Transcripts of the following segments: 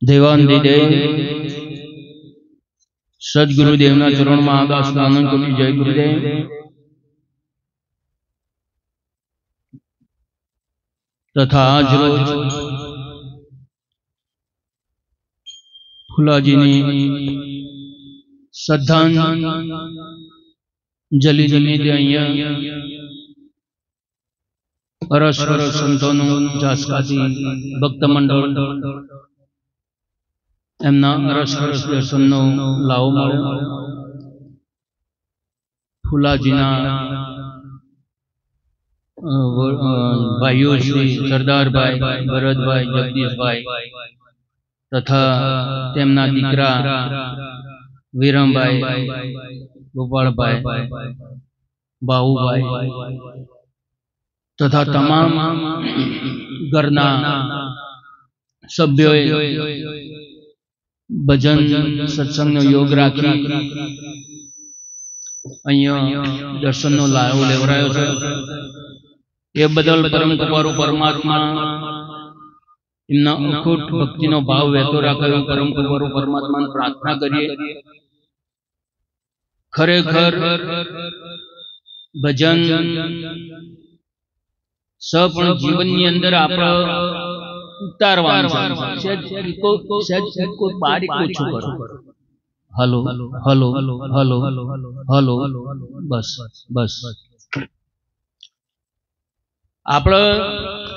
દેવાનંદે સદગુરુદેવના ચરણમાં આદાસ આનંદ કોટી જય ગુરુદેવ। તથા આજ રોજ ફુલાજીની શ્રદ્ધાંજલિ નિમિત્તે અહીંયા પરસ્પર સંતોનું જાસકાથી ભક્ત મંડળ એમના રસ દર્શનનો લાવો મળ્યો। ફુલાજીના ભાઈઓ શ્રી સરદારભાઈ, ભરતભાઈ, જગદીશભાઈ તથા તેમના દીકરા વિરમભાઈ, ગોપાળભાઈ, બાહુભાઈ તથા તમામ ઘરના સભ્યોએ ભજન સત્સંગનો યોગ રાખી અહીંયા દર્શનનો લાવો લેવરાયો છે। એ બદલ પરમ કૃપાળુ પરમાત્મા એમના અખૂટ ભક્તિનો ભાવ વહેતો રાખ્યો। પરમ કૃપાળુ પરમાત્માને પ્રાર્થના કરીએ ખરેખર ભજન પણ જીવનની અંદર આપણે ઉતારવાનું હલો હલો હલો હલો બસ બસ આપણે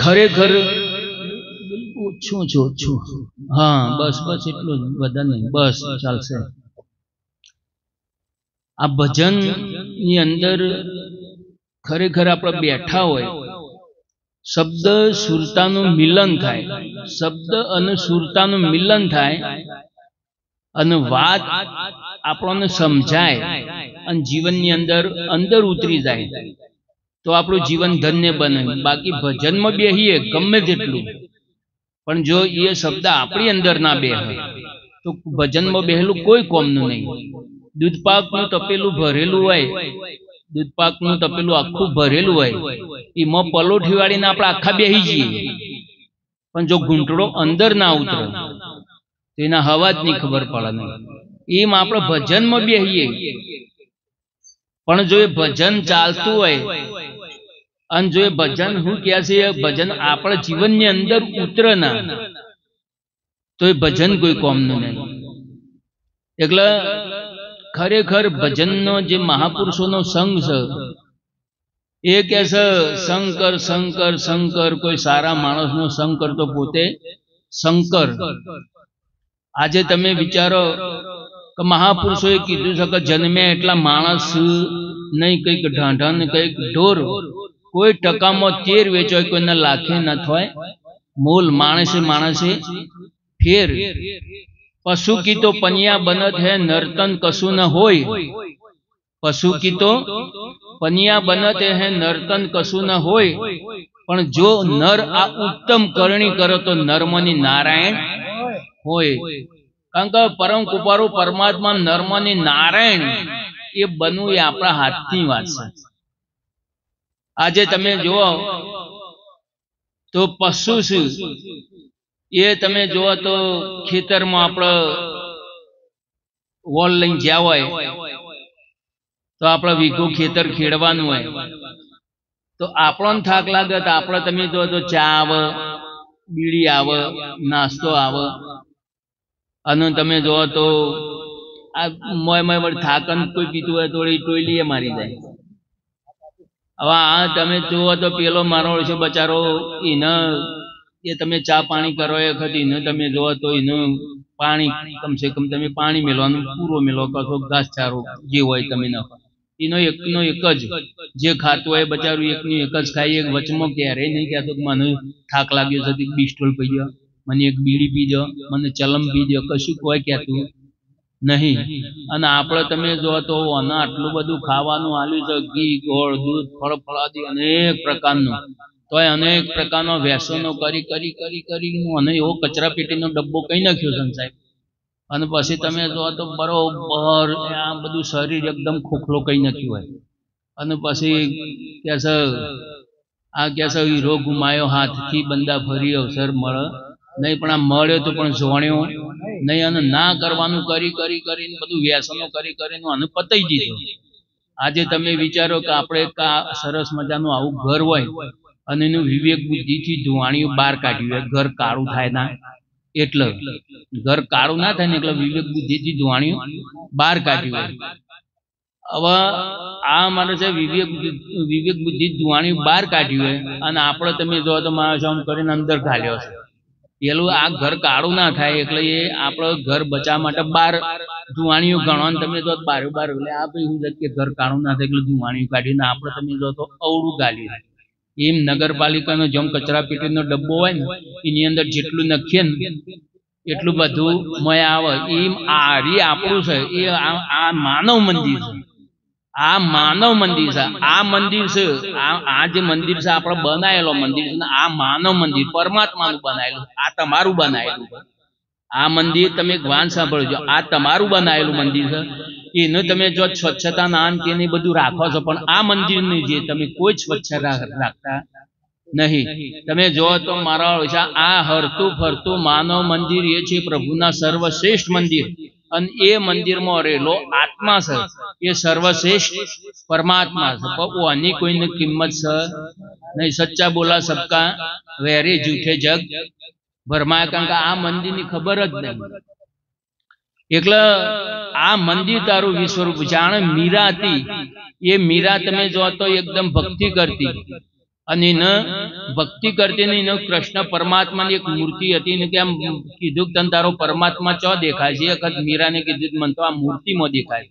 ખરેખર ઓછું છું હા બસ બસ એટલું જ, બધા નહીં, બસ ચાલશે। આ ભજન ની અંદર ખરેખર આપણે બેઠા હોય, શબ્દ સુરતાનું મિલન થાય, શબ્દ અને સુરતાનું મિલન થાય અને વાત આપણને સમજાય અને જીવનની અંદર અંદર ઉતરી જાય તો આપણું જીવન ધન્ય બને। બાકી ભજનમાં બેહીએ ગમે તેટલું, પણ જો એ શબ્દ આપણી અંદર ના બેહે તો ભજનમાં બેહેલું કોઈ કોમનું નહીં। દૂધપાકનું તપેલું ભરેલું હોય, દૂધપાકનું તપેલું આખું ભરેલું હોય, એમાં પલોઠી વાળીને આપણે આખા બેહી જઈએ, પણ જો ઘૂંટડો અંદર ના ઉતરે તો એના હવા જ નહીં ખબર પડે નહીં। એમ આપણે ભજનમાં બેહીએ, પણ જો એ ભજન ચાલતું હોય અને જો એ ભજન શું કહે છે, ભજન આપણા જીવનની અંદર ઉતરે ના તો એ ભજન કોઈ કોમનું નહીં। એટલે ખરેખર ભજનનો જે મહાપુરુષોનો સંઘ છે એ કે છે શંકર શંકર શંકર, કોઈ સારા માણસનો સંગ કરતો પોતે શંકર। આજે તમે વિચારો કે મહાપુરુષોએ કીધું છે કે જન્મે એટલા માણસ નહીં, કઈક ઢાંઢા ને કઈક ઢોર, કોઈ ટકામાં 13 વેચાય, કોઈને લાખે ન થાય મોલ, માણસે માણસે ફેર। પશુ કી તો પનિયા બનત હૈ, નર્તન કશું ન હોય। પશુ કી તો પનિયા બનત હૈ, નર્તન કશું ન હોય, પણ જો નર આ ઉત્તમ કરણી કરો તો નર્મની નારાયણ હોય। કારણ કે પરમ કૃપાળુ પરમાત્મા નર્મની નારાયણ એ બનવું એ આપણા હાથની વાત છે। આજે તમે જુઓ તો પશુ શું એ તમે જુઓ તો ખેતરમાં આપણે વોલ લઈને જ્યાં હોય તો આપણે વીઘું ખેતર ખેડવાનું હોય તો આપણને થાક લાગે તો આપણે તમે જુઓ તો ચા આવે, બીડી આવે, નાસ્તો આવે, અને તમે જુઓ તો આ મોય થાકન કોઈ પીતું હોય થોડી ટોયલીએ મારી જાય। હવે આ તમે જુઓ તો પેલો મારો છે બચારો, એને એ તમે ચા પાણી કરો એ વખત એને તમે જુઓ તો એનું પાણી કમસે કમ તમે પાણી મેળવાનું પૂરો મેળવો, કશો ઘાસચારો જે હોય તમે નાખો, એનો એકનો એક જ જે ખાતું હોય બચારું એકનું એક જ ખાય। એક વચમાં ક્યારેય નહીં કહેતો કે મને થાક લાગ્યો છે, બિસ્ટોલ પી જાઓ, મને એક બીડી પી જાઓ, મને ચલમ પી જાઓ, કશું કોઈ કહેતું નહીં। અને આપણે તમે જો તો આના આટલું બધું ખાવાનું આલ્યું છે, ઘી, ગોળ, દૂધ, ફળ ફળાદી અનેક પ્રકારનું, તો અનેક પ્રકારનો વ્યસનો કરી કરી કરી કરી અને એવો કચરા પેટીનો ડબ્બો કઈ નાખ્યો છે સાહેબ। અને પછી તમે જો તો બરોબર આ બધું શરીર એકદમ ખોખલો કઈ નાખ્યું હોય, અને પછી કે છે આ કે છે હીરો ગુમાયો હાથથી બંદા ફરી અવસર મળે નહીં, પણ આ મળ્યો તો પણ જોણ્યો નહીં, અને ના કરવાનું કરી કરી કરીને બધું વ્યસનો કરી કરીને અને પતાઈ દીધું. આજે તમે વિચારો કે આપણે સરસ મજાનું આવું ઘર હોય અને એનું વિવેક બુદ્ધિથી ધુવાણીઓ બહાર કાઢ્યું હોય, ઘર કાળું થાય ના એટલે, ઘર કાળું ના થાય ને એટલે વિવેક બુદ્ધિથી ધુવાણીઓ બહાર કાઢ્યું હોય. હવે આ મારે છે વિવેક બુદ્ધિ ધુવાણીઓ બહાર કાઢ્યું હોય અને આપણે તમે જો તો માણસ આમ કરીને અંદર ઘાલ્યો છે. પેલું આ ઘર કાળું ના થાય એટલે એ આપણે ઘર બચાવવા માટે બહાર ધુવાણીઓ ગણવાનું તમે જો બાર એટલે આ ભાઈ શું કે ઘર કાળું ના થાય એટલે ધુવાણીઓ કાઢીને આપણે તમે જો તો અવળું ગાલ્યું. એમ નગરપાલિકાનો જેમ કચરા પેટીનો ડબ્બો હોય ને એની અંદર જેટલું નખીએ ને એટલું બધું મય આવે. એમ આ આપણું છે એ આ માનવ મંદિર છે, આ માનવ મંદિર છે. આ મંદિર છે, આ જે મંદિર છે આપણે બનાયેલો મંદિર છે ને, આ માનવ મંદિર પરમાત્માનું બનાયેલું, આ તમારું બનાયેલું. આ મંદિર તમે વાન સાંભળજો, આ તમારું બનાયેલું મંદિર છે. એનું તમે જો સ્વચ્છતા નાન કે બધું રાખો છો, પણ આ મંદિરની જે તમે કોઈ સ્વચ્છતા રાખતા નહીં. તમે જો તો મારા આ હરતું ફરતું માનવ મંદિર એ છે પ્રભુના સર્વશ્રેષ્ઠ મંદિર, અને એ મંદિરમાં રહેલો આત્મા છે એ સર્વશ્રેષ્ઠ પરમાત્મા છે. પણ આની કોઈને કિંમત છે નહીં. સચ્ચા બોલા સબકા વેરે જૂઠે જગ ભરમાય, કારણ કે આ મંદિરની ખબર જ નહીં. એટલે આ મંદિર તારું વિશ્વરૂપ. જાણે મીરા હતી, એ મીરા તમે જો તો એકદમ ભક્તિ કરતી, અને એને ભક્તિ કરતી ને એને કૃષ્ણ પરમાત્માની એક મૂર્તિ હતી ને કે આમ કીધું કે તને તારો પરમાત્મા ચો દેખાય છે. એક વખત મીરાને કીધું મને તો આ મૂર્તિમાં દેખાય,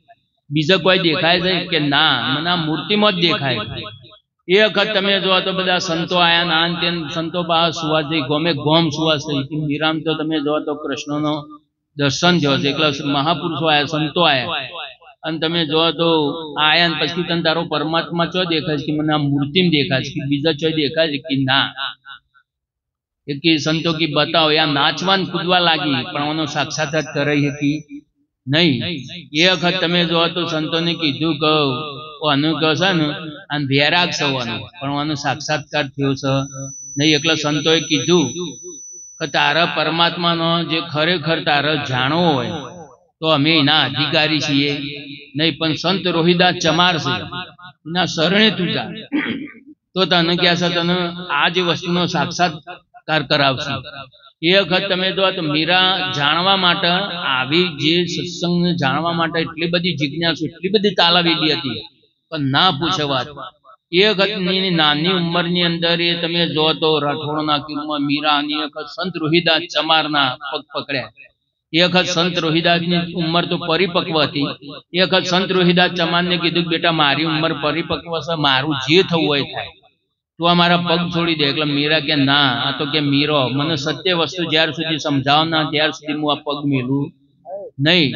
બીજા કોઈ દેખાય છે કે ના, મને આ મૂર્તિમાં જ દેખાય. એ વખત તમે જો તો બધા સંતો આયા ના તે સંતો બહાર સુવાસ થઈ, ગોમે ગોમ સુવાસ થઈ. મીરામ તો તમે જો તો કૃષ્ણનો દર્શન થયો છે. એટલે મહાપુરુષો આયા, સંતો આયા, અને તમે જો તો આયા પછી તને તારો પરમાત્મા ચો દેખાય છે કે મને આ મૂર્તિમાં દેખાય છે કે બીજા ચો દેખાય છે કે ના. એ કે સંતો કી બતાવો. યા નાચવાન કૂદવા લાગી પણ એનો સાક્ષાત્કાર કરાઈ હતી નહીં. એ વખત તમે જો તો સંતોને કીધું કે આનું કહે છે ને અને વૈરાગ સવાનું, પણ આનો સાક્ષાત્કાર થયો છે નહીં. એટલે સંતોએ કીધું કે તારા પરમાત્માનો જે ખરેખર તારે જાણવો હોય તો અમે એના અધિકારી છીએ નહીં, પણ સંત રોહિદાસ ચમાર છે એના શરણે તું જા તો તને ક્યાં છે તને આ જે વસ્તુનો સાક્ષાત્કાર કરાવશે. એ વખત તમે જો તો મીરા જાણવા માટે આવી જે સત્સંગને જાણવા માટે એટલી બધી જિજ્ઞાસુ, એટલી બધી તાલાવેલી હતી, પણ ના પૂછે વાત. એ વખતની નાની ઉંમરની અંદર એ તમે જો તો રાઠોડના કીરમાં મીરાની વખત સંત રોહિદાસ ચમારના પગ પકડ્યા. એ વખત સંત રોહિદાસની ઉંમર તો પરિપક્વ હતી. એ વખત સંત રોહિદાસ ચમારને કીધું બેટા મારી ઉંમર પરિપક્વ છે, મારું જે થવું હોય થાય, તું આ મારા પગ છોડી દે. એટલે મીરા કે ના, આ તો કે મીરો મને સત્ય વસ્તુ જ્યાર સુધી સમજાવ ના ત્યાર સુધી હું આ પગ મેલું નહીં.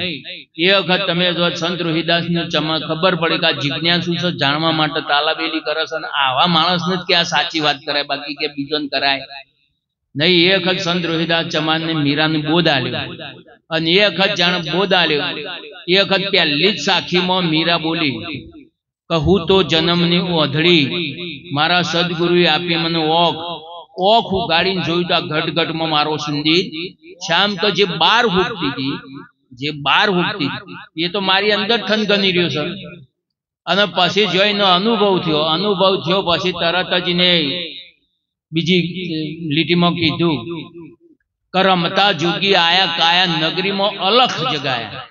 એ વખત તમે જો સંત રોહિદાસ ને ખબર પડે કે આ જિજ્ઞાસુ છે, જાણવા માટે તાલાબેલી કરે છે, અને આવા માણસને જ કે આ સાચી વાત કરાય, બાકી કે બીજોને કરાય નહીં. એ વખત સંત રોહિદાસ ચમારને મીરાને બોધ આલ્યો, અને એ વખત જાણે બોધ આલ્યો એ વખત પહેલી જ સાખીમાં મીરા બોલી કે હું તો જન્મની ઓધડી મારા સદગુરુએ આપી મને ઓખ ઉગાડીને જોયું તો આ ઘટઘટમાં મારો સુંદર શામ તો જે બાર હુકતી હતી, જે બાર હુકતી એ તો મારી અંદર થનગની રહ્યો છે. અને પછી જોઈને અનુભવ થયો પછી તરત જ ને બીજી લીટીમાં કીધું કે રમતા જોગી આયા કાયા નગરીમાં અલખ જગાયા.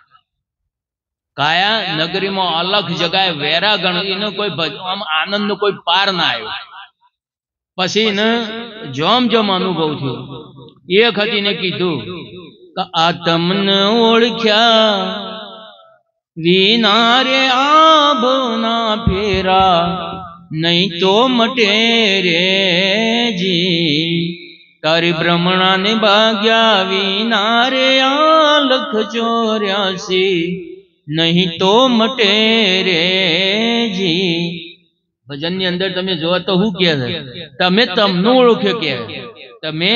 કાયા નગરીમાં અલખ જગાય વેરાગણ, એનો કોઈ આમ આનંદ નો કોઈ પાર ના આવ્યો. પછી એને જોમ અનુભવ થયો. એ વખત એને કીધું કે આ તમને ઓળખ્યા વિના રે આભના ફેરા નહીં તો મટે રે જી. તારી બ્રહ્મણાને ભાગ્યા વિના રે આલખ 84 નહીં તો મટે રે જી. ભજન ની અંદર તમે જોવા તો શું કે છે, તમે તમને ઓળખ્યો કે તમે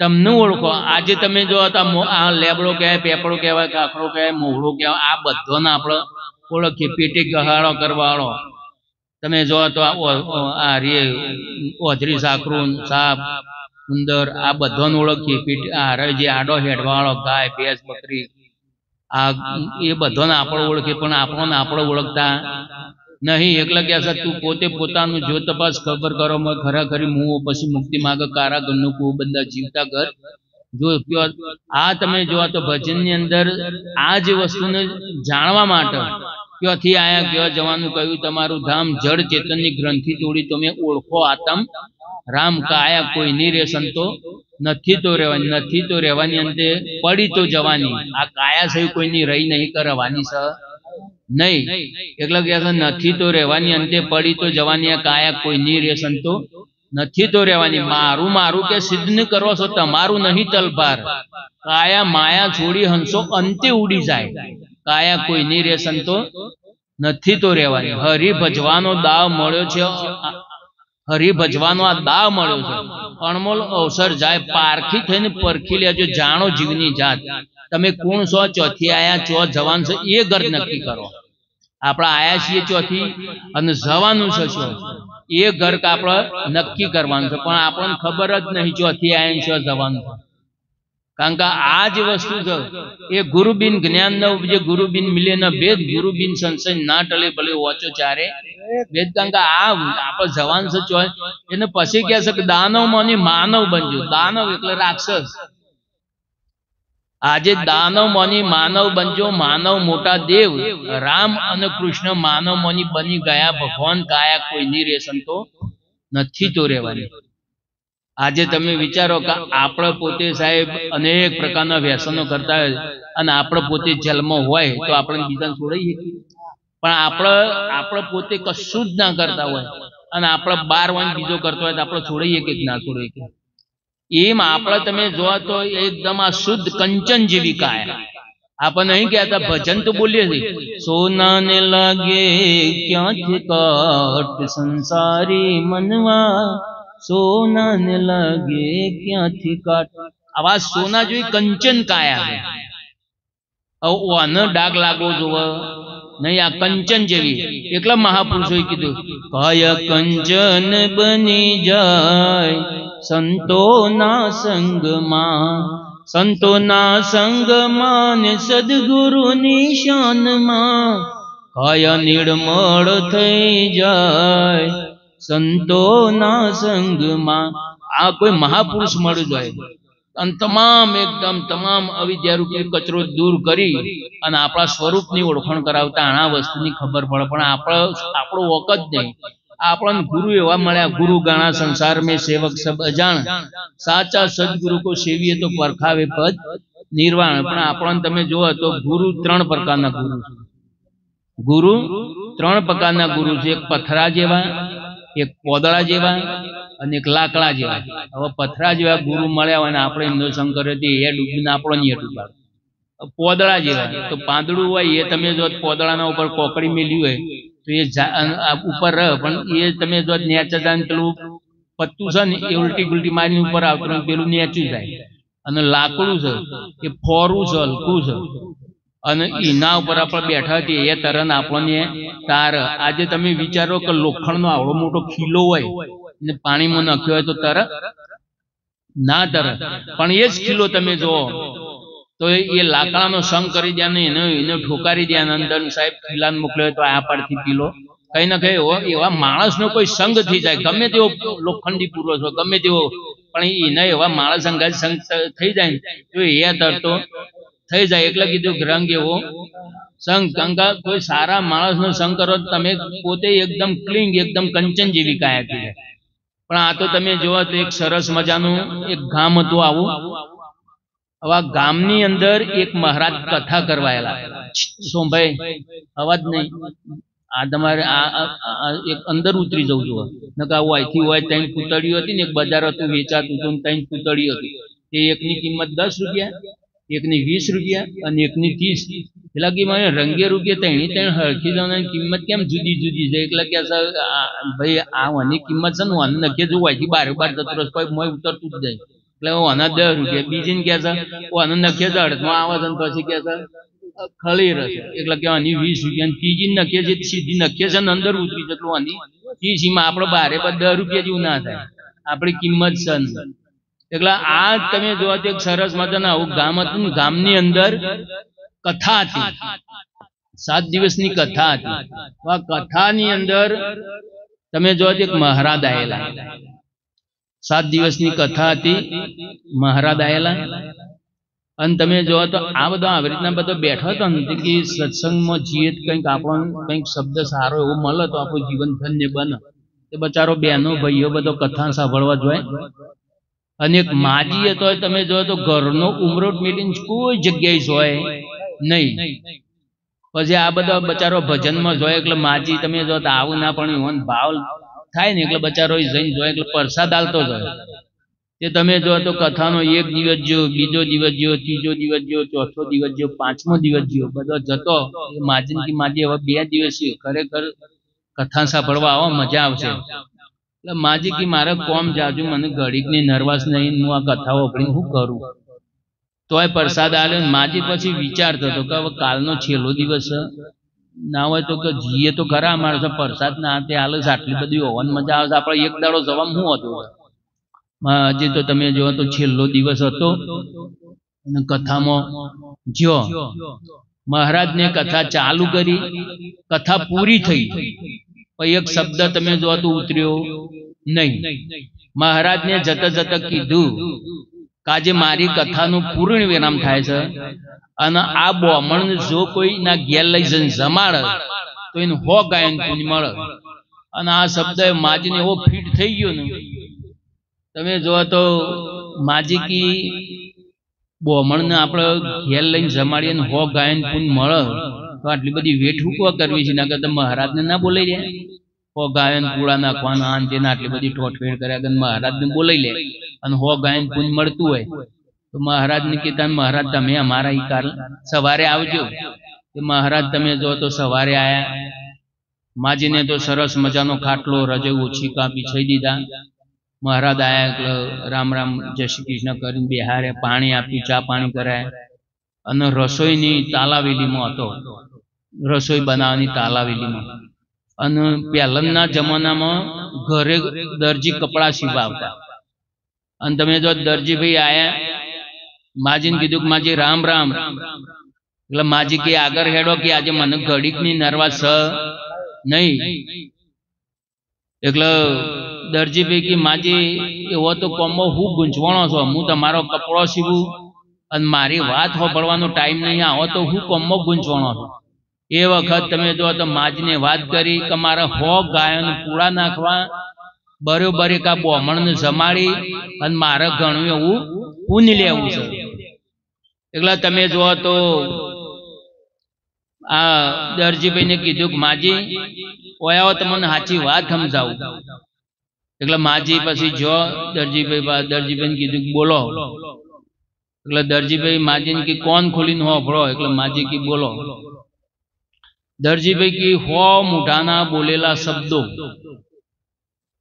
તમને ઓળખો. આજે તમે જો આ લેબડો કહેવાય, પેપડો કહેવાય, કાકડો કહેવાય, મોહડો કહેવાય, આ બધોને આપણે ઓળખીએ. પેટે ગહાડો કરવાવાળો તમે જો તો આ રે ઓધરી સાકરું સાપ ઉંદર આ બધાને ઓળખીએ, આ જે આડો હેડવાળો ગાય ભેંસ બકરી આ એ બધાને આપણે ઓળખીએ, પણ આપણને આપણે ઓળખતા નહીં. એટલે કે તું પોતે પોતાનું જો તપાસ ખબર કરો ખરાખરી મુઓ પછી મુક્તિ માગે કારા ઘરનું કુઓ બંધા જીવતા ઘર જો. આ તમે જોવા તો ભજનની અંદર આ જે વસ્તુને જાણવા માટે ક્યાંથી આયા ક્યાં જવાનું કહ્યું, તમારું ધામ જળ ચેતનની ગ્રંથિ તોડી તમે ઓળખો આતમ રામ કાયા કોઈની રે સંતો નથી તો રહેવાની, નથી તો રહેવાની અંતે પડી તો જવાની. આ કાયા સહી કોઈની રહી નહીં કરવાની સ નહીં. એટલે કે નથી તો રહેવાની અંતે પડી તો જવાની. આ કાયા કોઈની રે સંતો નથી તો રહેવાની. મારું મારું કે સિદ્ધ ન કરો છો તમારું નહીં તલભાર. કાયા માયા છોડી હંસો અંતે ઉડી જાય. કાયા કોઈની રે સંતો નથી તો રહેવાની. હરિ ભજવાનો દાવ મળ્યો છે, હરિ ભજવાનો આ દાવ મળ્યો છે. અણમોલ અવસર જાય પારખી થઈને પરખી લેજો. જાણો જીવની જાત તમે કોણ છો, ચોથી આયા ચો જવાન છો એ ગર્ત નક્કી કરો. આપણે આયા છીએ ચોથી અને જવાનું છે શું એ ઘર આપણે નક્કી કરવાનું છે, પણ આપણને ખબર જ નહીં ચોથી આયા છો જવાનું છે. કારણ કે આ જે વસ્તુ છે એ ગુરુબિન જ્ઞાન ન ઉપજે, ગુરુબિન મિલે ન ભેદ, ગુરુબિન સંશય ના ટલે ભલે ઓછો ચારે ભેદ. કારણ કે આ આપણે જવાન છે ચોય એને પછી કહે છે કે દાનવ માની માનવ બનજો. દાનવ એટલે રાક્ષસ. આજે દાનવ માની માનવ બનજો. માનવ મોટા દેવ રામ અને કૃષ્ણ માનવ માની બની ગયા ભગવાન. કાયા કોઈની રે સંતો નથી તો રહેવાની. આજે તમે વિચારો કે આપણે પોતે સાહેબ અનેક પ્રકારના વ્યસનો કરતા હોય અને આપણે પોતે જેલમાં હોય તો આપણે બીજાને છોડાઈએ, પણ આપણે પોતે કશું જ ના કરતા હોય અને આપણે 12 વાન બીજો કરતો હોય તો આપણે છોડાઈએ કે ના છોડાઈએ. એમ આપણે તમે જોવા તો એકદમ આ શુદ્ધ કંચન જેવી કાયા. આપણે નહીં કહેતા ભજન તો બોલીએ છીએ, સોના ને લાગે ક્યાંથી કાટ સંસારી મનવા, સોના ને લાગે ક્યાંથી કાટ. આવા સોના જેવી કંચન કાયા છે. આનો ડાઘ લાગવો જોવે નહીં, આ કંચન જેવી. એટલા મહાપુરુષોએ કીધું કાયા કંચન બની જાય સંતોના સંગમાં, સંતોના સંગમાં ને સદગુરુની શાનમાં. કાયા નિર્મળ થઈ જાય સંતોના સંગમાં. આ કોઈ મહાપુરુષ મળી જાય અને તમામ એકદમ તમામ અવિદ્યારૂપી કચરો દૂર કરી અને આપણા સ્વરૂપની ઓળખાણ કરાવતા આના વસ્તુની ખબર પડે. પણ આપણો વખત નહીં. આપણને ગુરુ એવા મળ્યા, ગુરુ ગાણા સંસાર મેં સેવક સબ અજાણ, સાચા સદગુરુ કો સેવીએ તો પરખાવે પદ નિર્વાણ. પણ આપણને તમે જુઓ તો ગુરુ 3 પ્રકારના ગુરુ છે. ગુરુ 3 પ્રકારના ગુરુ છે. એક પથરા જેવા, એક પોદળા જેવા અને એક લાકડા જેવા. હવે પથરા જેવા ગુરુ મળ્યા હોય ને આપણે એમનો સંગ કર્યો તો એ ડૂબીને આપણો નહીં ડૂબાડ. પોદળા જેવા તો પાંદડું હોય એ તમે જો પોદળાના ઉપર કોકડી મેલી હોય તો એ ઉપર રહે, પણ એ તમે જો નેચા જાય પેલું પત્તું છે ને એ ઉલટી ગુલટી મારીને ઉપર આવતું પેલું નેચું જાય. અને લાકડું છે એ ફોરું છે, હલકું છે અને એના ઉપર આપણે બેઠા છીએ એ તરન આપણને તાર. આજે તમે વિચારો કે લોખંડનો આવડો મોટો ખીલો હોય ને પાણીમાં નાખ્યો હોય તો તરત ના તરત, પણ એ જ ખીલો તમે જુઓ તો એ લાકડાનો સંગ કરી દે ને એને ઠોકારી દે અંદર સાહેબ ખીલાને મોકલ્યો તો આ પાડથી પીલો કઈ ના કઈ એવા માણસનો કોઈ સંગ થઈ જાય. ગમે તેવો લોખંડી પુરુષ હોય ગમે તેવો, પણ એને એવા માણસ સંગ થઈ જાય તો એ તરતો થઈ જાય. એટલે કીધું રંગ એવો સંગ. ગંગા કોઈ સારા માણસનો સંગ કરો તમે પોતે એકદમ ક્લીન એકદમ કંચન જેવી કાયા થઈ જાય. પણ આ તો તમે જોવો તો એક સરસ મજાનું એક ગામ હતું આવું. હવે ગામની અંદર એક મહારાજ કથા કરવાયેલા. શું ભાઈ અવાજ નહીં, આ તમારે આ એક અંદર ઉતરી જવું જોઈએ. નકા આવું અહીંથી હોય 3 પૂતળીઓ હતી ને એક બજાર હતું વેચાતું હતું 3 પૂતળીઓ હતી. એ એકની કિંમત 10 રૂપિયા, એકની 20 રૂપિયા અને એકની 30. એટલે કે મને રંગે રૂપિયા 3 હરખી જવાની કિંમત કેમ જુદી જુદી છે. એટલે કે ભાઈ આ વાની કિંમત છે ને આને નક્કી જવું અહીંથી 12 જતો રસ કોઈ મોય ઉતરતું જ જાય. એટલે આના 10 રૂપિયા, બીજીને કે છે આને નક્કી છે અડધમાં આવે છે પછી કે છે ખળી રહેશે. એટલે કે આની 20 રૂપિયા, ત્રીજી નક્કી છે સીધી નક્કી છે ને અંદર ઉતરી જતું આની 30. આપણે 12 10 રૂપિયા જેવું ના થાય આપણી કિંમત છે. એટલે આ તમે જોવા તો એક સરસ મજાનું આવું ગામ હતું. ગામની અંદર કથા હતી, 7 દિવસની કથા હતી. આ કથાની અંદર તમે જોવા એક મહારાજ આયેલા, 7 દિવસની કથા હતી, મહારાજ આયેલા. અને તમે જોવા તો આ બધો આવી રીતના બધો બેઠો હતો ને કે સત્સંગમાં જઈએ કંઈક આપણો કંઈક શબ્દ સારો એવો મળે તો આપણું જીવન ધન્ય બને. તે બચારો બહેનો ભાઈઓ બધો કથા સાંભળવા જોઈએ. અને એક માજી હતો, તમે જો તો ઘરનો ઉમરોટ મીટિંગ કોઈ જગ્યાએ જોય નહીં. પછી આ બધા બચારો ભજનમાં જોય એટલે માજી તમે જો તો આવું ના પણ ભાવ થાય ને એટલે બચારો જઈને જોય એટલે પ્રસાદ આલતો જાય. તે તમે જો તો કથાનો 1 દિવસ જ્યો, બીજો દિવસ જ્યો, ત્રીજો દિવસ જ્યો, ચોથો દિવસ જ્યો, 5મો દિવસ જ્યો, બધો જતો. એ માજી માજી હવે 2 દિવસ ખરેખર કથા સાંભળવા આવો, મજા આવશે. એટલે માજી કે મારે કોમ જાજુ, મને ઘડીકની નર્વસ નહીં, હું આ કથા વાપરીને શું કરું? તોય પ્રસાદ આલ્યો. માજી પછી વિચારતો હતો કે હવે કાલનો છેલ્લો દિવસ ના હોય તો કે જીએ તો ખરા, અમારે પ્રસાદ ના હાથે હાલે છે, આટલી બધી હોવાની મજા આવે છે, આપણે એક દાડો જવામાં શું હતું? હજી તો તમે જો તો છેલ્લો દિવસ હતો અને કથામાં જ્યો મહારાજને કથા ચાલુ કરી, કથા પૂરી થઈ, પણ એક શબ્દ તમે જો તો ઉતર્યો નહીં. મહારાજને જતા જતા કીધું કે આજે મારી કથાનું પૂર્ણ વિરામ થાય છે અને આ બ્રાહ્મણ જો કોઈના ઘેર લઈ જઈને જમાડે તો એને 100 ગાયન પુણ્ય મળે. અને આ શબ્દ માજીને એવો ફીટ થઈ ગયો ને, તમે જો તો માજી કી બ્રાહ્મણને આપણે ઘેર લઈને જમાડીએ ને 100 ગાયન પુણ્ય મળે તો આટલી બધી વેઠ હુકવા કરવી છે? ના કરતા મહારાજને ના બોલાઈ લે, 100 ગાયન પૂળા નાખવાના આન તેને આટલી બધી ઠોઠવેડ કર્યા કે મહારાજને બોલાઈ લે અને 100 ગાયન પુણ્ય મળતું હોય તો મહારાજને કીધા, મહારાજ તમે અમારા ઈ કાલ સવારે આવજો. કે મહારાજ તમે જો તો સવારે આયા. માજીને તો સરસ મજાનો ખાટલો રજે ઓછી કાપી છઈ દીધા. મહારાજ આયા એટલે રામ રામ જય શ્રી કૃષ્ણ કરીને બેહારે, પાણી આપ્યું, ચા પાણી કરાય. અને રસોઈની તાલાવેલીમાં હતો, રસોઈ બનાવવાની તાલાવેલીમાં. અને પહેલાના જમાનામાં ઘરે દરજી કપડા સીવાવતા. અને તમે જો દરજીભાઈ આયા, માજીને કીધું કે માજી રામ રામ. એટલે માજી કે આગળ હેડો કે આજે મને ઘડીકની નર્વસ નહીં. એટલે દરજીભાઈ કે માજી એવો તો કોમો હું ગૂંચવાણો છો, હું તમારો કપડો સીવું અને મારી વાત સાંભળવાનો ટાઈમ નહીં, આવો તો હું કોમો ગૂંચવાણો છું. એ વખત તમે જો તો માજીને વાત કરી કે મારે 100 ગાયન પૂળા નાખવા, બરોબર એક આ બ્રાહ્મણને જમાડી અને મારે ઘણું એવું પુણ્ય લેવું છે. એટલે તમે જો તો આ દરજીભાઈને કીધું કે માજી ઓયાઓ તમને સાચી વાત સમજાવું. એટલે માજી પછી જો દરજીભાઈને કીધું બોલો. એટલે દરજીભાઈ માજીને કે કોણ ખોલીને હોભળો. એટલે માજી કે બોલો. દરજીભાઈ કે 100 મૂઢાના બોલેલા શબ્દો,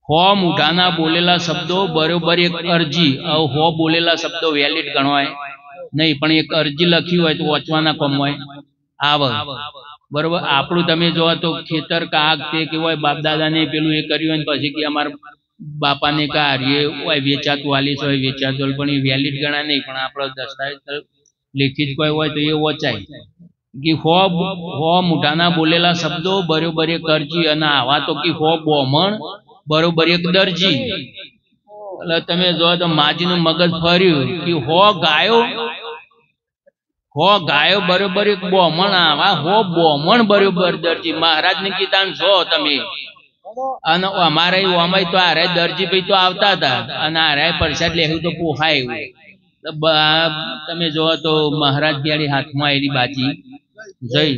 100 મૂઢાના બોલેલા શબ્દો બરોબર એક અરજી. 100 બોલેલા શબ્દો વેલિડ ગણવાય નહીં, પણ એક અરજી લખી હોય તો વાંચવાના કોમ હોય આવે બરોબર. આપણું તમે જોવા તો ખેતર કાગ તે કેવું હોય, બાપ દાદાને પેલું એ કર્યું હોય પછી કે અમારા બાપાને કાર્ય હોય વેચાતું વાલીસ હોય વેચાતું, પણ એ વેલિડ ગણાય નહીં. પણ આપણો દસ્તાવેજ લેખિત કોઈ હોય તો એ વચાય કે 100 મૂઢાના બોલેલા શબ્દો બરોબર એક અરજી. અને આવા તો કે 100 બ્રાહ્મણ બરોબર એક દરજી. એટલે તમે જો તો માજીનું મગજ ફર્યું કે 100 ગાયો, 100 ગાયો બરોબર એક બ્રાહ્મણ, આવા 100 બ્રાહ્મણ બરોબર દરજી. મહારાજને કીધા જો તમે, અને અમારે ઓમાય તો આરે દરજીભાઈ તો આવતા હતા અને આરે પ્રસાદ લેવું તો પોહાય એવું. તમે જો તો મહારાજ બિયાળી હાથમાં આવેલી બાજી જઈ.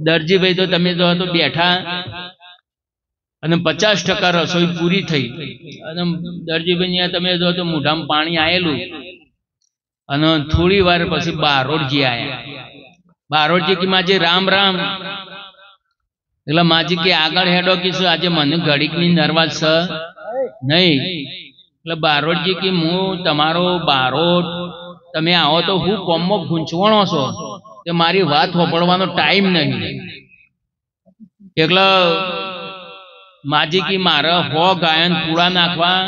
દરજીભાઈ તો તમે જો તો બેઠા અને 50% રસોઈ પૂરી થઈ. અને દરજીભાઈ તમે જો તો મોઢામાં પાણી આવેલું. અને થોડી વાર પછી બારોટજી આયા. બારોટજી કે માજી રામ રામ. એટલે માજી કે આગળ હેડો કે આજે મને ઘડીકની નર્વસ છે નહીં. એટલે બારોટજી કે હું તમારો બારોટ, તમે આવો તો હું કોમમાં ગૂંચવાણો છો કે મારી વાત સાંભળવાનો ટાઈમ નહીં. એટલે માજી કે મારે 100 ગાયન પૂળા નાખવા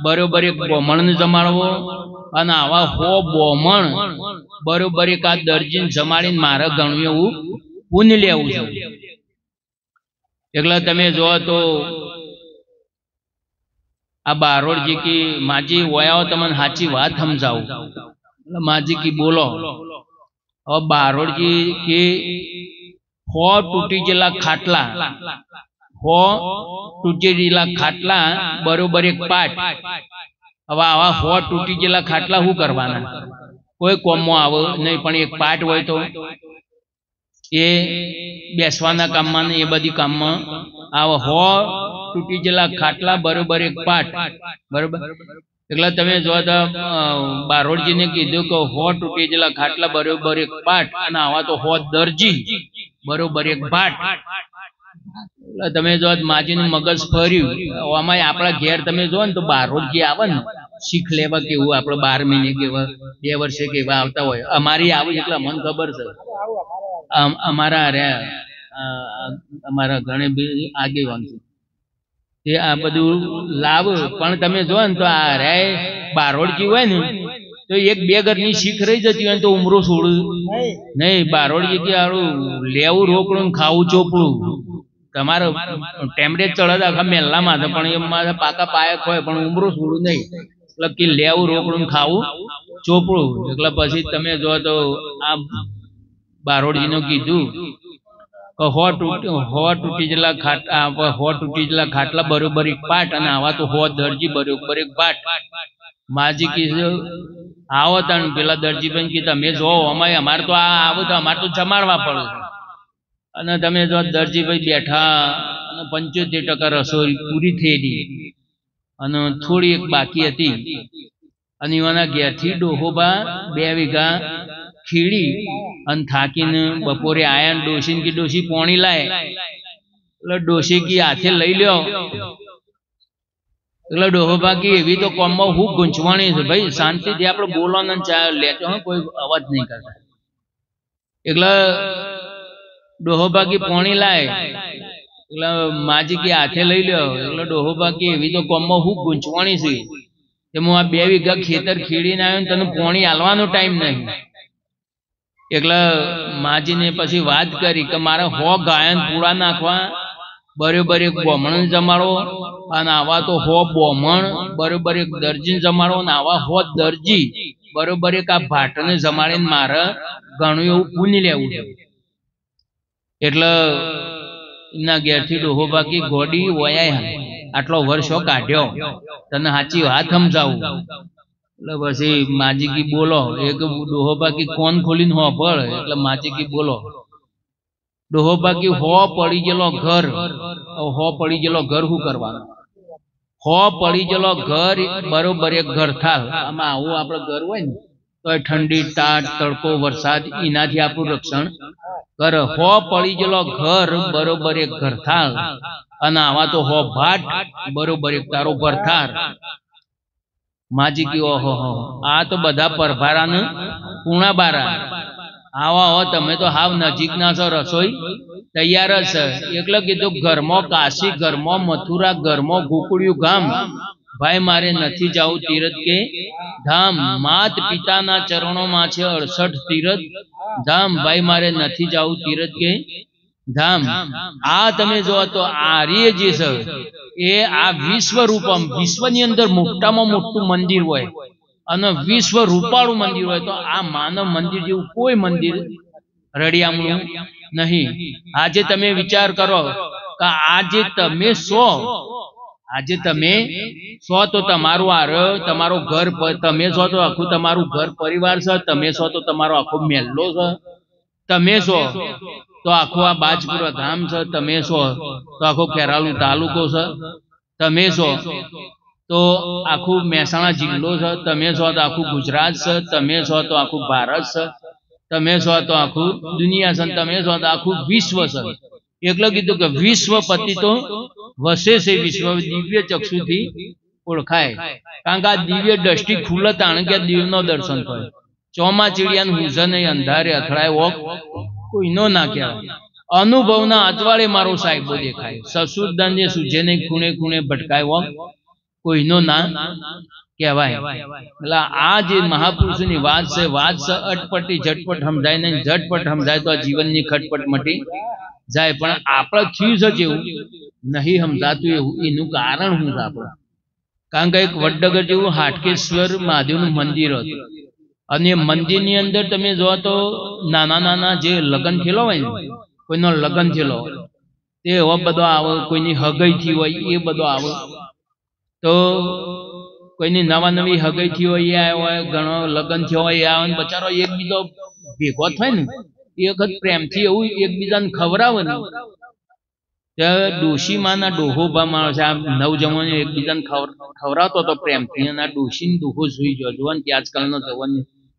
બરોબર એક બ્રાહ્મણને જમાડવો અને આવા 100 બ્રાહ્મણ બરોબર એક આ દરજીને જમાડીને મારે ઘણું એવું પુણ્ય લેવું છે. એટલે તમે જો તો આ બારોડજી કી માજી વયાઓ તમને સાચી વાત સમજાવું. માજી કી બોલો. હવે બારોડજી કે 100 તૂટી ગયેલા ખાટલા 100 તૂટી ગયેલા ખાટલા બરોબર એક પાટ. હવે આવા 100 તૂટી ગયેલા ખાટલા શું કરવાના? કોઈ કોમમાં આવે નહીં, પણ એક પાટ હોય તો એ બેસવાના કામમાં ને એ બધી કામમાં આવા 100 તૂટી ગયેલા ખાટલા બરોબર એક પાટ. બરોબર. એટલે તમે જો તો બારોડજીને કીધું કે 100 તૂટી ગયેલા ખાટલા બરોબર એક પાટ અને આવા તો 100 દરજી બરોબર એક ભાટ. એટલે તમે જો માજીનું મગજ ફર્યું. આમાં આપણા ઘેર તમે જો ને તો બારોડજી આવે ને શીખ લેવા કેવું આપણે 12 મહિને કેવા 2 વર્ષે કેવા આવતા હોય. અમારી આવી એટલે મને ખબર છે. અમારા ઘણી આગેવાન છે તે આ બધું લાવ. પણ તમે જો ને તો આ રે બારોડજી હોય ને તો 1-2 ઘરની શીખ રહી જતી હોય તો ઉમરો છોડું નહીં. બારોડજી કે આવું લેવું રોકડું ખાવું ચોપડું. તમારે ટેમ્પરેચર ચડે આખા મેલ્લામાં છે પણ એમાં પાકા પાયક હોય પણ ઉમરો છોડું નહીં. એટલે કે લેવું રોકડું ખાવું ચોપડું. એટલે પછી તમે જો તો આ બારોડજીનું કીધું કે 100 તૂટી ગયેલા ખાટલા બરોબર એક પાટ અને આવા તો 100 દરજી બરોબર એક પાટ. માજી કીધું આવો તાણ. પેલા દરજીભાઈ કીધું તમે જો અમારે તો આ આવું તો અમારે તો જમાડવા પડે. અને તમે જો દરજીભાઈ બેઠા અને 75% રસોઈ પૂરી થયેલી અને થોડી એક બાકી હતી. અને એના ઘેરથી ડોહોબા 2 વીઘા ખીડી અને થાકીને બપોરે આયા. ડોશી કે ડોશી પોણી લાય. એટલે ડોશી કી હાથે લઈ લ્યો. એટલે ડોહોબા કી એવી તો કોમમાં હું ગૂંચવાણી છે ભાઈ, શાંતિથી આપણે બોલો ને ચા લેજો, કોઈ અવાજ નહીં કરતા. એટલે ડોહોબા કી પોણી લાય. એટલે માજી કી હાથે લઈ લ્યો. એટલે ડોહોબા કી એવી તો કોમમાં હું ગૂંચવાણી છે કે હું આ 2 વીઘા ખેતર ખીડીને આવ્યો ને તને પોણી હાલવાનો ટાઈમ નહીં. એટલે માજીને પછી વાત કરી કે મારે 100 ગાયન પૂળા નાખવા બરોબર એક બ્રાહ્મણ જમાડો અને આવા તો 100 બ્રાહ્મણ બરોબર એક દરજી જમાડો અને આવા 100 દરજી બરોબર એક આ ભાટને જમાડીને મારે ઘણું એવું પુણ્ય લેવું છે. એટલે એમના ઘેરથી ડોહોબા કી ગોડી વયા આટલો વર્ષો કાઢ્યો તને સાચી વાત સમજાવું. એટલે પછી માજી કી બોલો. એક ડોહોબા કી કોન ખોલીને હોભળ. એટલે માજી કી બોલો. ડોહોબા કી 100 પડી ગયેલો ઘર. 100 પડી ગયેલો ઘર શું કરવાનું? 100 પડી ગયેલો ઘર બરોબર એક ઘર થાલ. આમાં આવું આપણે ઘર હોય ને તો ઠંડી ટાટ તડકો વરસાદ એનાથી આપણું રક્ષણ કરે. 100 પડી ગયેલો ઘર બરોબર એક ઘર થાલ અને આવા તો 100 ભાટ બરોબર એક તારો ભરથાર. માજી કી ઓહો આ તો બધા પરભારાને પૂણા બારા. આવા હો તમે તો હાવ નજીકના છો, રસોઈ તૈયાર જ છે. એટલે કીધું ઘરમાં કાશી, ઘરમાં મથુરા, ઘરમાં ગોકુળિયું ગામ. ભાઈ મારે નથી જાવું તીરથ કે ધામ. માત પિતાના ચરણોમાં છે 68 તીરથ ધામ. ભાઈ મારે નથી જાવું તીરથ કે ધામ. આ તમે જો તો આર્ય જે છે એ આ વિશ્વ રૂપમ, વિશ્વની અંદર મોટામાં મોટું મંદિર હોય અને વિશ્વ રૂપાળું મંદિર હોય તો આ માનવ મંદિર જેવું કોઈ મંદિર રળિયામણું નહીં. આજે તમે વિચાર કરો કે આજે તમે છો તો તમારું તમારું ઘર, તમે છો તો આખું તમારું ઘર પરિવાર છે. તમે છો તો તમારો આખો મહેલ્લો છે. તમે છો તો આખું આ બાજપુરા ગામ છે. તમે છો તો આખો ખેરાલુ તાલુકો છે. તમે છો તો આખું મહેસાણા જિલ્લો છે. તમે છો તો આખું ગુજરાત છે. તમે છો તો આખું ભારત છે. તમે છો તો આખું દુનિયા છે. તમે છો તો આખું વિશ્વ છે. એટલે કીધું કે વિશ્વપતિ તો વસે છે વિશ્વ, દિવ્ય ચક્ષુથી ઓળખાય. કારણ કે આ દિવ્ય દ્રષ્ટિ ખુલે તાણ કે દીવનો દર્શન થાય. ચોમાચીડિયાનું હુજન અંધારે અથડાય ઓક કોઈનો ના કહેવાય. અનુભવના અજવાળે મારો સાહેબો દેખાય. સસુરદાનને સૂજે નહીં ખૂણે ખૂણે ભટકાય ઓક કોઈનો ના કહેવાય. એટલે આ જે મહાપુરુષોની વાત છે અટપટી ઝટપટ સમજાય ને ઝટપટ સમજાય તો આ જીવનની ખટપટ મટી જાય. પણ આપણે થયું છે જેવું નહીં સમજાતું એવું એનું કારણ શું છે આપણે? કારણ કે એક વડનગર જેવું હાટકેશ્વર મહાદેવનું મંદિર હતું અને એ મંદિરની અંદર તમે જો તો નાના નાના જે લગ્ન થયેલો હોય ને, કોઈનો લગ્ન થયેલો હોય તે એવો બધો આવે, કોઈની હગાઈ થઈ હોય એ બધો આવે, તો કોઈની નવા નવી હગાઈ થઈ હોય એ આવ્યો હોય, ઘણો લગ્ન થયો હોય એ આવે, બચારો એકબીજો ભેગો થાય ને એ વખત પ્રેમથી એવું એકબીજાને ખવડાવે ને, ત્યાં ડોશીમાના ડોહોભા માણસ આ નવજવાનો એકબીજાને ખવડાવતો હતો પ્રેમથી, અને આ ડોશીને ડોહો સુઈ ગયો. જોવા કે આજકાલનો જવાન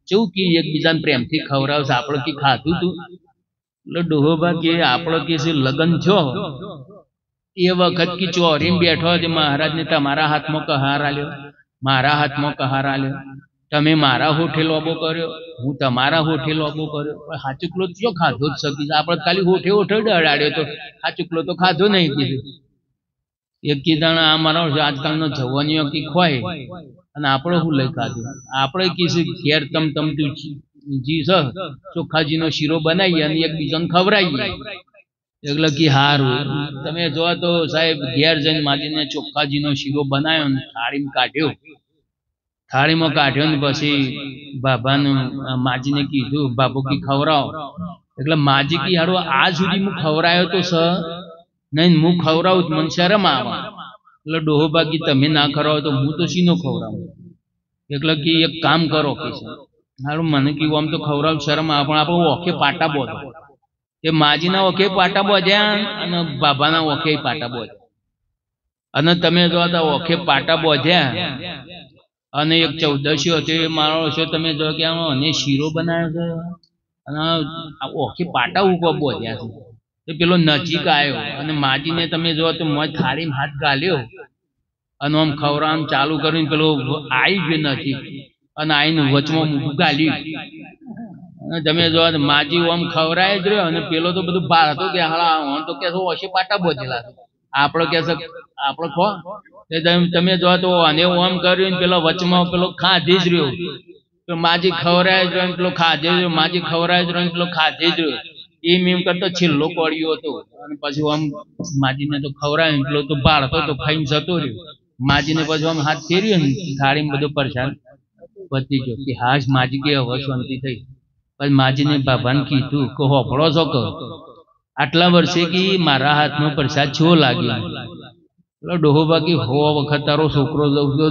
કેવું કે એકબીજાને પ્રેમથી ખવડાવશે. આપણે કે ખાધું તું એટલે ડોહોભા કે આપણો કે લગ્ન થયો એ વખત કે ચોરીમાં બેઠો છે મહારાજને તમારા હાથમાં કહાર આલ્યો, મારા હાથમાં કહાર આલ્યો, તમે મારા હોઠે લોબો કર્યો, હું તમારા હોઠે લોબો કર્યો. હાચુકલો તો ખાધો જ શકી, આપણે ખાલી હોઠે હોઠે અડાડ્યો તો હાચુકલો તો ખાધો નહીં કીધું. એક કીધા આ મારો આજકાલનો જવાનીઓ કી ખોય અને આપણે શું લઈ ખાધું? આપણે કીધું ઘેર તમતું જી છે ચોખ્ખાજીનો શીરો બનાવીએ અને એકબીજાને ખવડાવીએ. એટલે કે હારું તમે જો તો સાહેબ ઘેર જઈને માજીને ચોખ્ખાજીનો શીરો બનાવ્યો ને થાળીમાં કાઢ્યો, થાળીમાં કાઢ્યો ને પછી બાબાનું માજીને કીધું બાબુ કી ખવડાવો. એટલે માજી કી હારું આ સુધી હું ખવડાયો તો સ નહીં, હું ખવડાવું મને શરમ આવે. એટલે ડોહોબા કી તમે ના ખવડાવો તો હું તો શીનો ખવડાવું? એટલે કે એક કામ કરો કે હારું મને કીધું આમ તો ખવડાવ શરમ આવે, પણ આપણે ઓખે પાટા બોધો. એ માજીના ઓખે પાટા બોધ્યા અને બાબાના ઓખે પાટા બોધ્યા. અને તમે જો ઓખે પાટા બોધ્યા અને એક 14 હતી એ માણસો તમે જો કે અને શીરો બનાવ્યો છે અને ઓખે પાટા ઉપર બોધ્યા છે. તો પેલો નજીક આવ્યો અને માજીને તમે જો તો મોજ થાળીમાં હાથ ગાલ્યો અને આમ ખવડાવવાનું ચાલુ કર્યું. પેલો આવી ગયો નજીક અને આઈને વચમાં ગાલ્યું અને તમે જો માજી આમ ખવડાય જ રહ્યો અને પેલો તો બધું બહાર હતો કે હાલા તો કે ઓછે પાટા બોધેલા આપણે કે આપણે ખો. તમે જો તો અને આમ કર્યું પેલો વચમાં પેલો ખાધે જ રહ્યો, માજી ખવડાય જ રહ્યો પેલો ખાધે જ રહ્યો, માજી ખવડાય જ રહ્યો પેલો ખાધે જ રહ્યો. એમ કરતો છેલ્લો પડ્યો હતો અને પછી આમ માજીને તો ખવડાય પેલો તો બાળતો તો ખાઈને જતો રહ્યો. માજીને પછી આમ હાથ ફેર્યો ને થાળીમાં બધું પરસાદ પતી ગયો કે હાશ માજી કે હવે શાંતિ થઈ. પછી માજીને બાબાને કીધું કે હોપડો છો કહો આટલા વર્ષે કે મારા હાથનો પ્રસાદ છો લાગ્યો? ડોહોબા કે હો વખત તારો છોકરો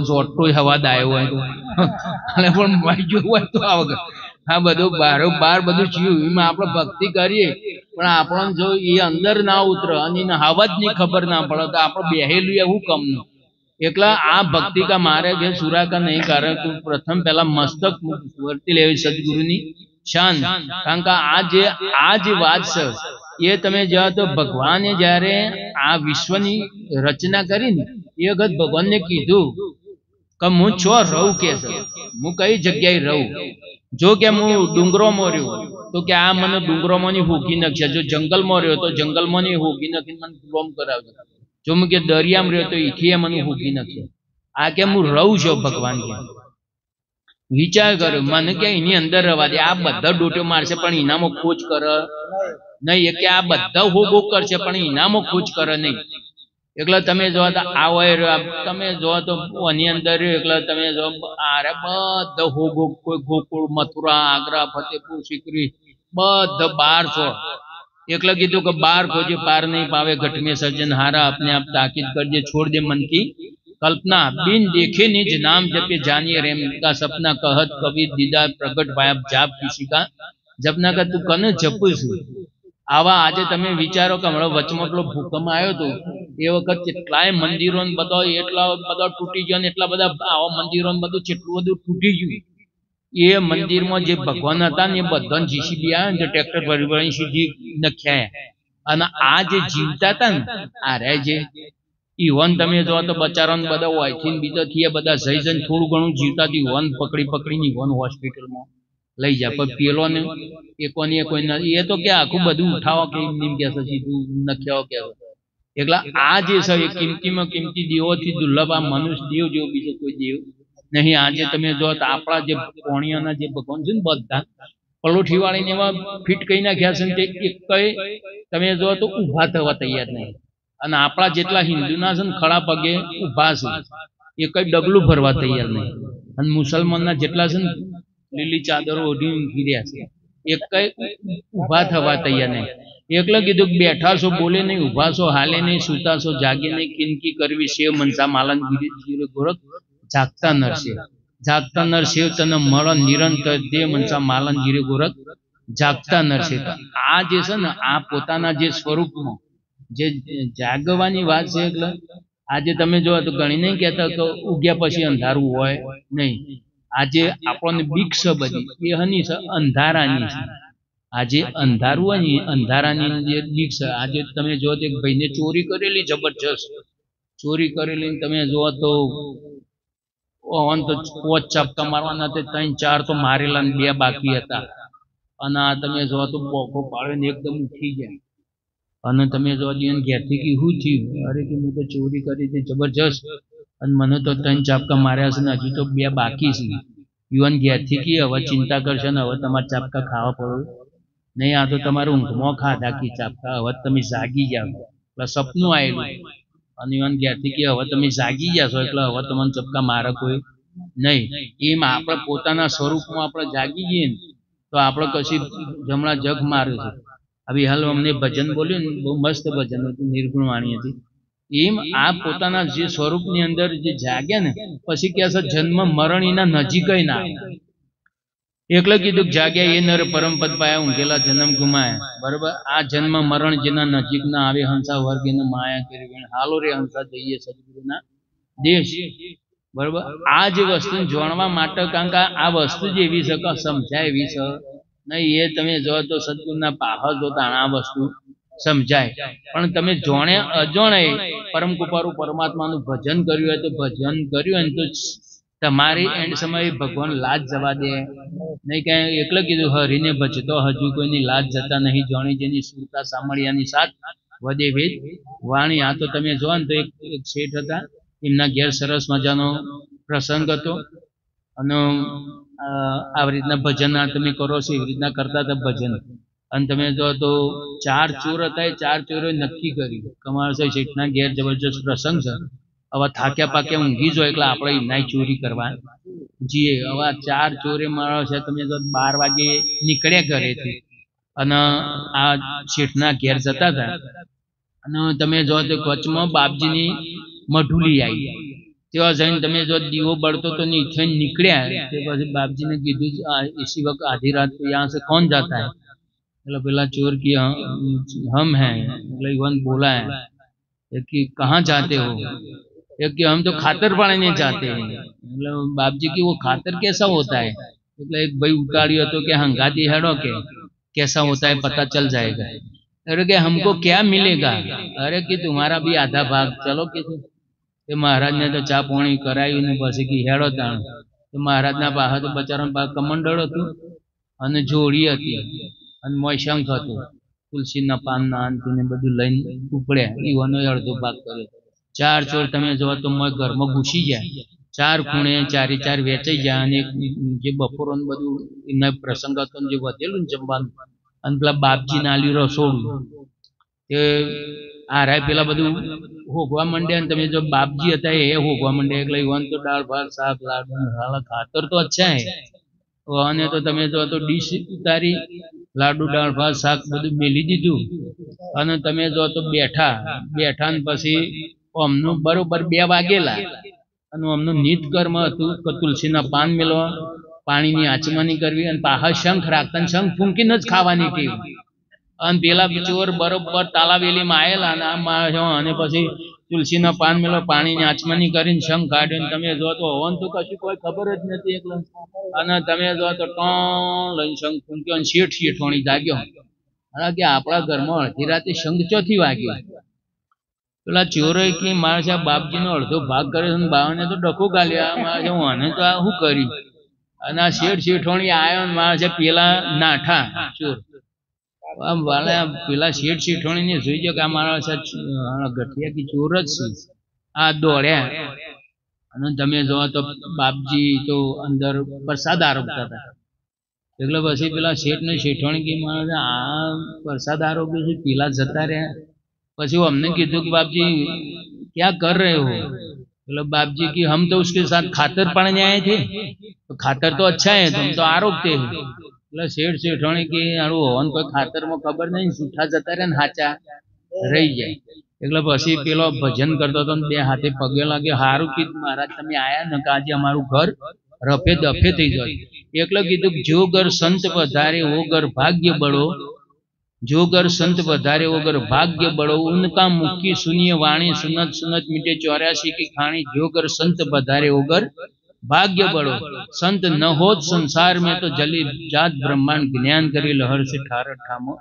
જોટો હવા દાયો હોય તો અને પણ માગ્યું હોય તો આ વખત હા બધું બાર બધું થયું. એમાં આપણે ભક્તિ કરીએ પણ આપણને જો એ અંદર ના ઉતરે અને એને હવા જ ની ખબર ના પડે તો આપણે બેહેલું એવું કમનું. એટલે આ ભક્તિ કા મારે કે સુરાકા નહીં, કારણ કે પ્રથમ પહેલા મસ્તક વર્તી લેવી સદગુરુની શાન. કારણ કે આ જે વાત છે એ તમે જાઓ તો ભગવાને જયારે આ વિશ્વની રચના કરી ને એ વખત ભગવાનને કીધું કે હું છો રહું કે છે, હું કઈ જગ્યાએ રહું. જો કે હું ડુંગરોમાં રહ્યો તો કે આ મને ડુંગરોમાં ની હોકી નાખશે, જો જંગલમાં રહ્યો તો જંગલમાં ની હોકી નાખીને મને ગુલામ કરાવશે, જો હું કે દરિયામાં રહ્યો તો ઈથી મને હોકી નાખશે. આ કે હું રહું છું ભગવાન કે. વિચાર કર્યો મને કે એની અંદર રવા દે, આ બધા ડોટો મારશે પણ ઇનામો ખોજ કરે નહીં, કે આ બધા હોગો કરશે પણ ઇનામો ખોજ કરે નહીં. એટલે તમે જો આ હોય તમે જો તો એની અંદર એટલે તમે જો આરે બધા હોગો કોઈ ગોકુળ મથુરા આગ્રા ફતેપુર સિકરી બધા 1200. એટલે કીધું કે 12 ખોજે પાર નહીં પાવે, ઘટ में सज्जन हारा अपने आप ताकीद करजे, छोड़ दे मन की कल्पना, बिन देखे निज नाम जपे जानिए रेम का सपना, कहत कबीर दीदार प्रगट भाया जाप किसी का जपना का તું કને જપું છું. આવા આજે તમે વિચારો કે હમણાં વચમાં પેલો ભૂકંપ આવ્યો હતો એ વખત કેટલાય મંદિરો બધા એટલા બધા તૂટી ગયા ને એટલા બધા આવા મંદિરો બધું કેટલું બધું તૂટી ગયું. એ મંદિરમાં જે ભગવાન હતા ને એ બધાને જીસીબી આવ્યા ને ટ્રેક્ટર ભરી ભરી સીધી નખ્યા. અને આ જે જીવતા હતા ને આ રે જે ઈવન તમે જો તો બચારાને બધા વાયથી બીજા થી બધા જઈ જઈને થોડું ઘણું જીવતા હતી. ઈવન પકડીને ઈવન હોસ્પિટલમાં લઈ જાય. પણ પેલો ને એ કોઈ એ તો કે આખું બધું ઉઠાવો કે એમ કે સીધું નખ્યાઓ કે એટલે આ જે છે એ કિંમતીમાં કિંમતી દેવોથી દુર્લભ આ મનુષ્ય દેવ જેવો બીજો કોઈ દેવ નહીં. આજે તમે જો તો આપણા જે પોણિયાના જે ભગવાન છે ને બધા પલોઠી વાળીને એવા ફીટ કહી નાખ્યા છે ને તે એક તમે જો તો ઊભા થવા તૈયાર નહીં. અને આપણા જેટલા હિન્દુના છે ને ખડા પગે ઊભા છે એ કઈ ડગલું ભરવા તૈયાર નહીં. અને મુસલમાનના જેટલા છે ને લીલી ચાદરો ઓઢી ઘીર્યા છે એક કઈ ઊભા થવા તૈયાર નહીં. એટલે કીધું બેઠા છો બોલે નહીં, ઊભા છો હાલે નહીં, સુતા છો જાગે નહીં, કિનકી કરવી શિવ મનસા માલન ગીરી ગોરખ જાગતા નરશે. જાગતા નર શિવ તને મળ નિરંતર દે મનસા માલન ગીરી ગોરખ જાગતા નરશે. આ જે છે ને આ પોતાના જે સ્વરૂપમાં જે જાગવાની વાત છે. એટલે આજે તમે જો તો ઘણી નહીં કહેતા કે ઉગ્યા પછી અંધારું હોય નહીં. આજે આપણને બીક છે બધી એ હની છે અંધારાની છે. આજે અંધારું હોય ને અંધારાની જે બીક છે. આજે તમે જો તો એક ભાઈને ચોરી કરેલી જબરજસ્ત ચોરી કરેલી તમે જો તો પોચ ચાપકા મારવાના તે 3-4 તો મારેલા ને 2 બાકી હતા. અને આ તમે જો તો બોકો પાડે ને એકદમ ઉઠી જાય. અને તમે જો ઘેરથી કે શું થયું? અરે કે હું તો ચોરી કરી હતી જબરજસ્ત અને મને તો 3 ચાપકા માર્યા છે ને હજુ તો 2 બાકી છે. યુવાન ઘેરથી કે હવે ચિંતા કરશે ને હવે તમારે ચાપકા ખાવા પડે નહીં. આ તો તમારે ઊંઘમાં ખાધા કે ચાપકા હવે તમે જાગી જાવ એટલે સપનું આવેલું. અને યુવાન ઘેરથી કે હવે તમે જાગી જશો એટલે હવે તમને ચપકા મારે કોઈ નહીં. એમ આપણે પોતાના સ્વરૂપમાં આપણે જાગી જઈએ ને તો આપણે કશી જમણા જગ મારે છે. હવે હાલ અમને ભજન બોલ્યું ને બહુ મસ્ત ભજન હતું, નિર્ગુણ વાણી હતી. એમ આ પોતાના જે સ્વરૂપની અંદર જે જાગ્યા ને પછી કે જન્મ મરણ એના નજીક ના એટલે કીધું જાગ્યા એ નર પરમપદ પાયા ઊંઘેલા જન્મ ગુમાયા. બરોબર. આ જન્મ મરણ જેના નજીક ના આવે હંસા વર્ગ એને માયા કરી હાલો રે હંસા જઈએ સદગુરુના દેશ. બરોબર. આ જે વસ્તુ જાણવા માટે કારણ કે આ વસ્તુ જે એવી છે કે સમજાય એવી છે નહીં. એ તમે જો તો સદગુરુના પાહલ જો તો આ વસ્તુ સમજાય. પણ તમે જોણે અજોણે પરમ કૃપાળુ પરમાત્માનું ભજન કર્યું હોય તો ભજન કર્યું હોય તો તમારી એન્ડ સમયે ભગવાન લાજ જવા દે નહીં. કઈ એટલે કીધું હરીને ભજતો હજુ કોઈની લાજ જતા નહીં. જોણી જેની સુરતા સાંભળ્યાની સાથ વધે વેદ વાણી. આ તો તમે જો ને તો એક શેઠ હતા એમના ઘેર સરસ મજાનો પ્રસંગ હતો અને આવી રીતના ભજન તમે કરો છો એવી રીતના કરતા હતા ભજન. અને તમે જો તો 4 ચોર હતા. 4 ચોરોએ નક્કી કર્યું કમાર શેઠના ઘેર જબરજસ્ત પ્રસંગ છે. હવે થાક્યા પાક્યા ઊંઘી જો એટલે આપણે એમના ચોરી કરવા જઈએ. હવે 4 ચોરે મારો છે તમે જો 12 વાગે નીકળ્યા ઘરેથી અને આ શેઠના ઘેર જતા હતા. અને તમે જો તો કચ્છમાં બાપજીની મઢુલી આવી. તેવા જઈને તમે જો દીવો બળતો તો નીચે નીકળ્યા. તે પછી બાપજીને કીધું इसी वक्त आधी रात को यहाँ से कौन जाता है? એટલે પેલા ચોર की हम हैं. એટલે ઈવન બોला है कि कहाँ जाते हो? एक कि हम तो खातर पाने जाते हैं. એટલે बापजी की वो खातर कैसा होता है? એટલે એક ભાઈ ઉતાર્યો હતો કે હંગાતી હેડો કે कैसा होता है पता चल जाएगा. अरे कि हमको क्या मिलेगा? अरे कि तुम्हारा भी आधा भाग चलो कि महाराज ने तो चा पाणी कराયું ને પછી કે હેડો તાણ. તો મહારાજના પાસે તો બચારાના પાસે કમંડળ હતું અને જોડી હતી અને મોય શંખ હતું. તુલસીના પાનના અંતને બધું લઈને ઉપડ્યા. ઈવાનો અડધો ભાગ કર્યો. 4 ચોર તમે જોવા તો મોય ઘરમાં ઘૂસી જાય. 4 ખૂણે 4 વેચાઈ જાય. અને જે બપોરનું બધું એમના પ્રસંગ હતો જે વધેલું ને જમવાનું અને પેલા બાપજી ના આલ્યું રસોડું તે આરાય પેલા બધું હોગવા માંડ્યા. અને તમે જો બાપજી હતા એ હોગવા માંડ્યા. એટલે ઈવન તો દાળ ભાત શાક લાડુ ખાતર તો અચ્છા હે. અને તો તમે જો તો ડીશ ઉતારી લાડુ દાળ ભાત શાક બધું મેલી દીધું. અને તમે જો તો બેઠા ને પછી અમનું બરોબર 2 વાગેલા અને અમનું નિત કર્મ હતું કે તુલસીના પાન મેળવા પાણીની આચમની કરવી અને પાહા શંખ રાખતા શંખ ફૂંકીને જ ખાવાની ટેવ. અને પેલા ચોર બરોબર તાલાવેલીમાં આવેલા અને પછી તુલસીના પાન મેળવા પાણીની આચમની કરીને શંખ કાઢ્યો. તમે જો તો હોન તો કશું કોઈ ખબર જ નથી. એટલે અને તમે જો તો ટોણ લઈને શંખ ફૂંક્યો અને શેઠોણી જાગ્યો. કે આપણા ઘરમાં અડધી રાતે શંખ ચોથી વાગ્યો. પેલા ચોરે કે મારા સાહેબ બાપજીનો અડધો ભાગ કર્યો અને બાવાને તો ડખો ગાલ્યા. મારા સાહેબ આને તો આ શું કર્યું? અને આ શેઠોણી આવ્યો ને મારા સાહેબ પેલા નાઠા ચોર આમ વાલા પેલા શેઠ શેઠોણી ને જોઈ કે આ મારા ગઠિયા કી ચોર જ છે. આ દોડ્યા અને તમે જોવા તો બાપજી તો અંદર પ્રસાદ આરોપતા હતા. એટલે પછી પેલા શેઠ ને શેઠોણી કે મારા આ પ્રસાદ આરોપે છે, પેલા જતા રહ્યા. પછી અમને કીધું कि बाप जी क्या कर रहे हो? बोले बाप जी कि हम तो उसके साथ खातर पढ़ने आए थे, तो खातर तो अच्छा है, तुम तो आरोपते हैं. એટલે શેઠ શેઠોણી કે આડું હોવાનું કોઈ ખાતરમાં ખબર નહીં, જૂઠા જતા રહે ને હાચા રહી જાય. એટલે પછી પેલો ભજન કરતો હતો ને બે હાથે પગે લાગે, હારું કીધું મહારાજ તમે આયા ને કે આજે અમારું ઘર રફે દફે થઈ જાય. એટલે કીધું જો ઘર સંત વધારે વો ઘર ભાગ્ય બળો, जो घर संत बधारे वो घर भाग्य बड़ो, उनका मुखी सुनिए वाणी सुनत सुनत मिटे 84 की खाणी. जो घर संत बधारे वो घर भाग्य बड़ो, संत न हो संसार में तो जली जात ब्रह्मांड ज्ञान करी लहर से ठार ठामो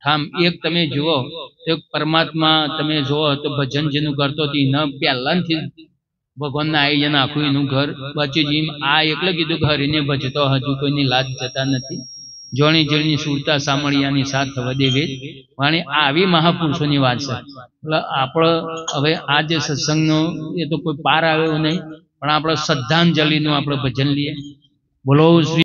ठाम. एक तमे जुओ तो परमात्मा तमे जुओ तो भजन जेनु करतो ती न પહેલાથી ભગવાનના આવી જને આખું એનું ઘર બચી જીમ. આ એટલે કીધું કે હરીને ભજતો હજુ કોઈની લાજ જતા નથી. જોણી જોણી સુરતા સામળિયાની સાથ વધે વેદ વાણી. આવી મહાપુરુષોની વાત છે. એટલે આપણે હવે આ જે સત્સંગનો એ તો કોઈ પાર આવ્યો નહીં, પણ આપણે શ્રદ્ધાંજલિનું આપણે ભજન લઈએ. બોલો શ્રી